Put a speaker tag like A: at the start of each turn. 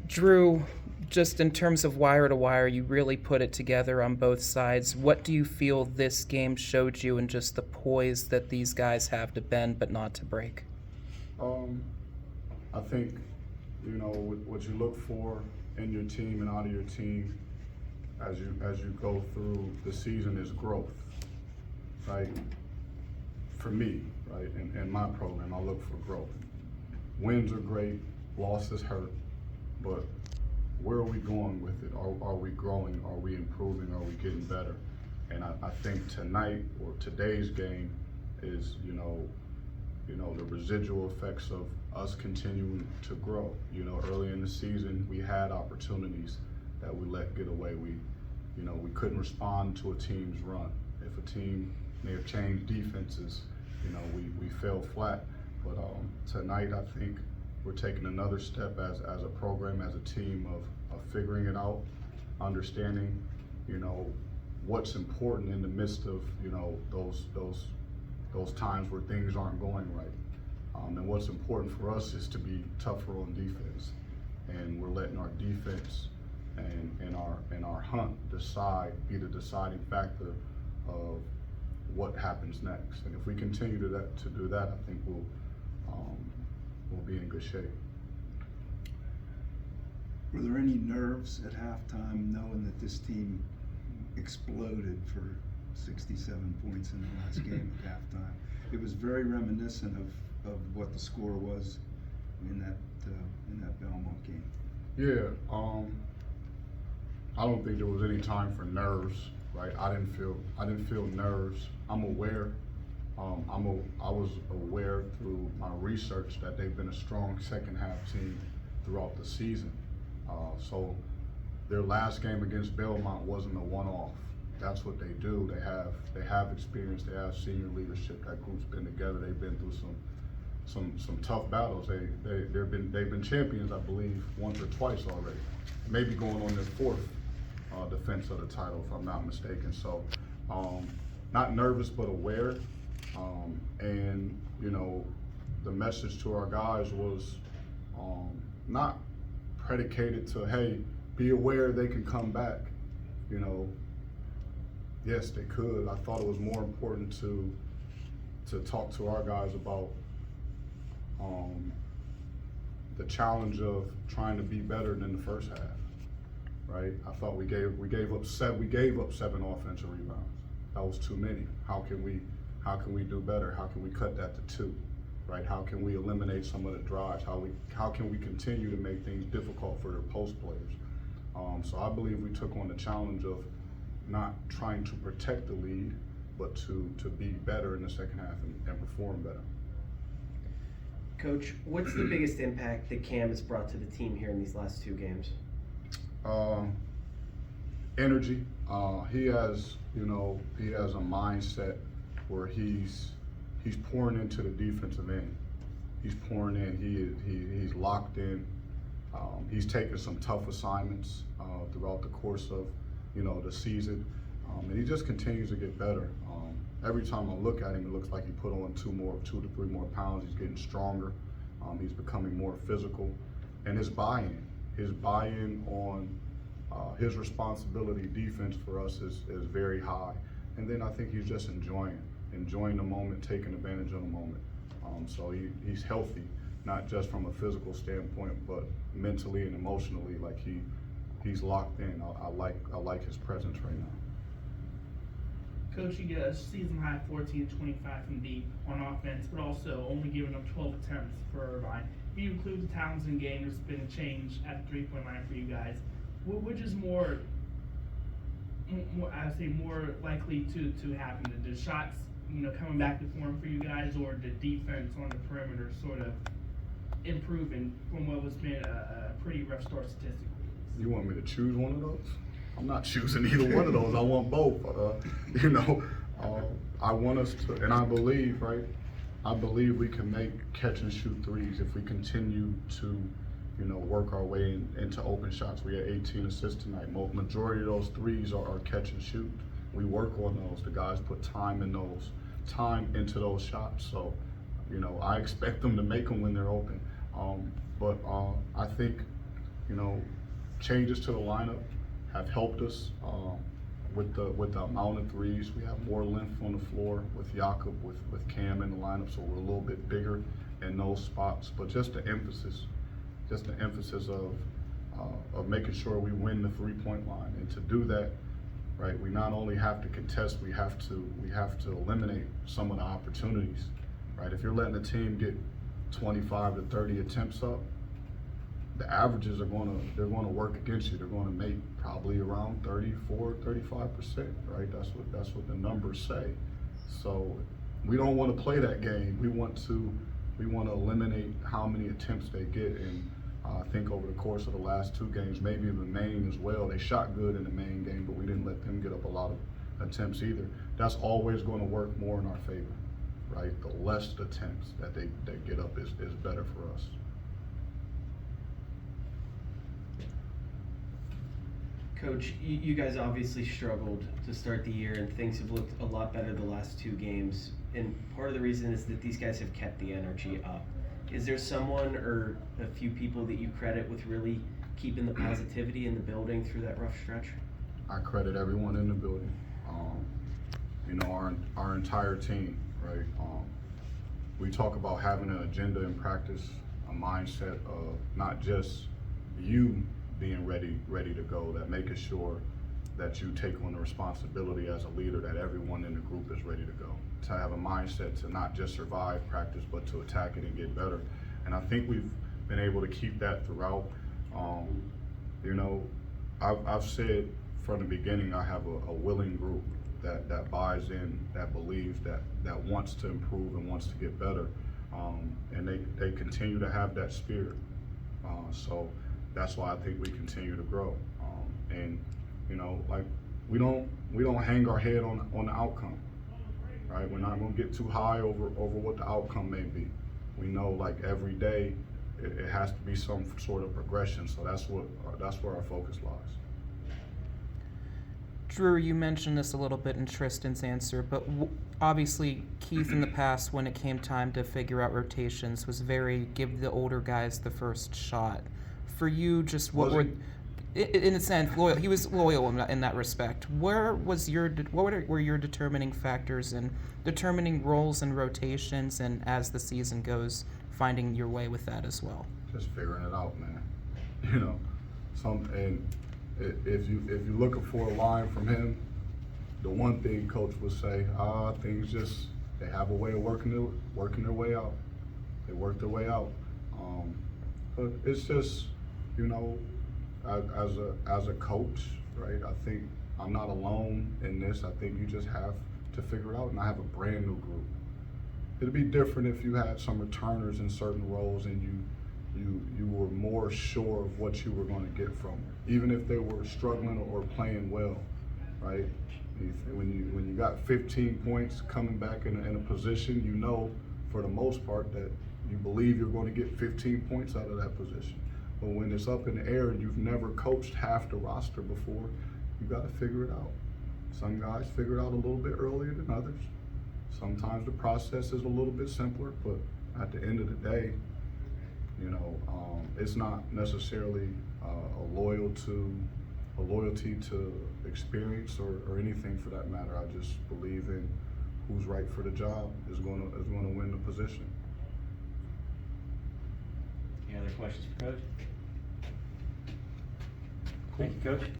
A: Drew, just in terms of wire to wire, you really put it together on both sides. What do you feel this game showed you, and just the poise that these guys have to bend but not to break?
B: Um, I think, what you look for in your team and out of your team as you go through the season is growth, right? For me, right, in my program, I look for growth. Wins are great, losses hurt, but where are we going with it? Are we growing? Are we improving? Are we getting better? And I think tonight or today's game is, the residual effects of us continuing to grow. Early in the season, we had opportunities that we let get away. We couldn't respond to a team's run. If a team may have changed defenses, we fell flat. But tonight, I think we're taking another step as a program, as a team of figuring it out, understanding, what's important in the midst of, those times where things aren't going right. And what's important for us is to be tougher on defense. And we're letting our defense and our hunt be the deciding factor of what happens next. And if we continue to do that, I think we'll be in good shape.
C: Were there any nerves at halftime knowing that this team exploded for 67 points in the last game at halftime? It was very reminiscent of what the score was in that Belmont game.
B: Yeah, I don't think there was any time for nerves, right? I didn't feel nerves. I'm aware. I was aware through my research that they've been a strong second half team throughout the season. So their last game against Belmont wasn't a one-off. That's what they do. They have experience. They have senior leadership. That group's been together. They've been through some tough battles. They've been champions, I believe, once or twice already. Maybe going on their fourth defense of the title, if I'm not mistaken. So, not nervous but aware. And the message to our guys was not predicated to, hey, be aware they can come back. Yes, they could. I thought it was more important to talk to our guys about the challenge of trying to be better than the first half. Right? I thought we gave up 7 offensive rebounds. That was too many. How can we do better? How can we cut that to 2? Right? How can we eliminate some of the drives? How can we continue to make things difficult for their post players? So I believe we took on the challenge of not trying to protect the lead, but to be better in the second half and perform better.
D: Coach, what's the biggest impact that Cam has brought to the team here in these last 2 games?
B: Energy. He has a mindset where he's pouring into the defensive end. He's pouring in. He's locked in. He's taken some tough assignments throughout the course of the season, and he just continues to get better. Every time I look at him, it looks like he put on 2 to 3 more pounds. He's getting stronger. He's becoming more physical, and his buy-in on his responsibility defense for us is very high. And then I think he's just enjoying the moment, taking advantage of the moment. So he's healthy, not just from a physical standpoint, but mentally and emotionally. Like he's locked in. I like his presence right now.
E: Coach, you get a season high 14-25 from deep on offense, but also only giving up 12 attempts for Irvine. If you include the Townsend game, there's been a change at 3-point line for you guys. Which is more likely to happen? The shots, coming back to form for you guys, or the defense on the perimeter sort of improving from what was been a pretty rough start statistically?
B: You want me to choose one of those? I'm not choosing either one of those. I want both. I want us to, and I believe we can make catch and shoot threes if we continue to, work our way into open shots. We had 18 assists tonight. Majority of those threes are catch and shoot. We work on those. The guys put time into those shots. So, I expect them to make them when they're open. But I think you know, changes to the lineup have helped us with the amount of threes. We have more length on the floor with Jakob, with Cam in the lineup, so we're a little bit bigger in those spots. But just the emphasis of making sure we win the 3-point line, and to do that, right, we not only have to contest, we have to eliminate some of the opportunities, right? If you're letting the team get 25 to 30 attempts up, the averages they're going to work against you. They're going to make probably around 34, 35%, right? That's what the numbers say. So we don't want to play that game. We want to eliminate how many attempts they get. And I think over the course of the last 2 games, maybe the Maine as well, they shot good in the Maine game, but we didn't let them get up a lot of attempts either. That's always going to work more in our favor, right? The less attempts that they get up is better for us.
D: Coach, you guys obviously struggled to start the year, and things have looked a lot better the last 2 games. And part of the reason is that these guys have kept the energy up. Is there someone or a few people that you credit with really keeping the positivity in the building through that rough stretch?
B: I credit everyone in the building. You know, our entire team, right? We talk about having an agenda in practice, a mindset of not just you being ready to go, that making sure that you take on the responsibility as a leader, that everyone in the group is ready to go. To have a mindset to not just survive practice, but to attack it and get better. And I think we've been able to keep that throughout. You know, I've said from the beginning, I have a willing group that buys in, that believes, that wants to improve and wants to get better. And they continue to have that spirit. So that's why I think we continue to grow. And you know, like we don't hang our head on the outcome, right? We're not gonna get too high over what the outcome may be. We know, like, every day it has to be some sort of progression. So that's where our focus lies.
A: Drew, you mentioned this a little bit in Tristan's answer, but obviously Keith in the past, when it came time to figure out rotations, was very give the older guys the first shot. For you, just what were, in a sense, loyal. He was loyal in that respect. What were your determining factors in determining roles and rotations, and as the season goes, finding your way with that as well?
B: Just figuring it out, man. You know, and if you looking for a line from him, the one thing Coach would say, things just, they have a way of working their way out. They work their way out. But it's just, you know, as a coach, right? I think I'm not alone in this. I think you just have to figure it out. And I have a brand new group. It'd be different if you had some returners in certain roles and you were more sure of what you were going to get from them, even if they were struggling or playing well, right? When you got 15 points coming back in a position, you know for the most part that you believe you're going to get 15 points out of that position. But when it's up in the air and you've never coached half the roster before, you got to figure it out. Some guys figure it out a little bit earlier than others. Sometimes the process is a little bit simpler, but at the end of the day, you know, it's not necessarily a loyalty to experience or anything for that matter. I just believe in who's right for the job is going to win the position.
F: Any other questions for Coach? Thank you, Coach.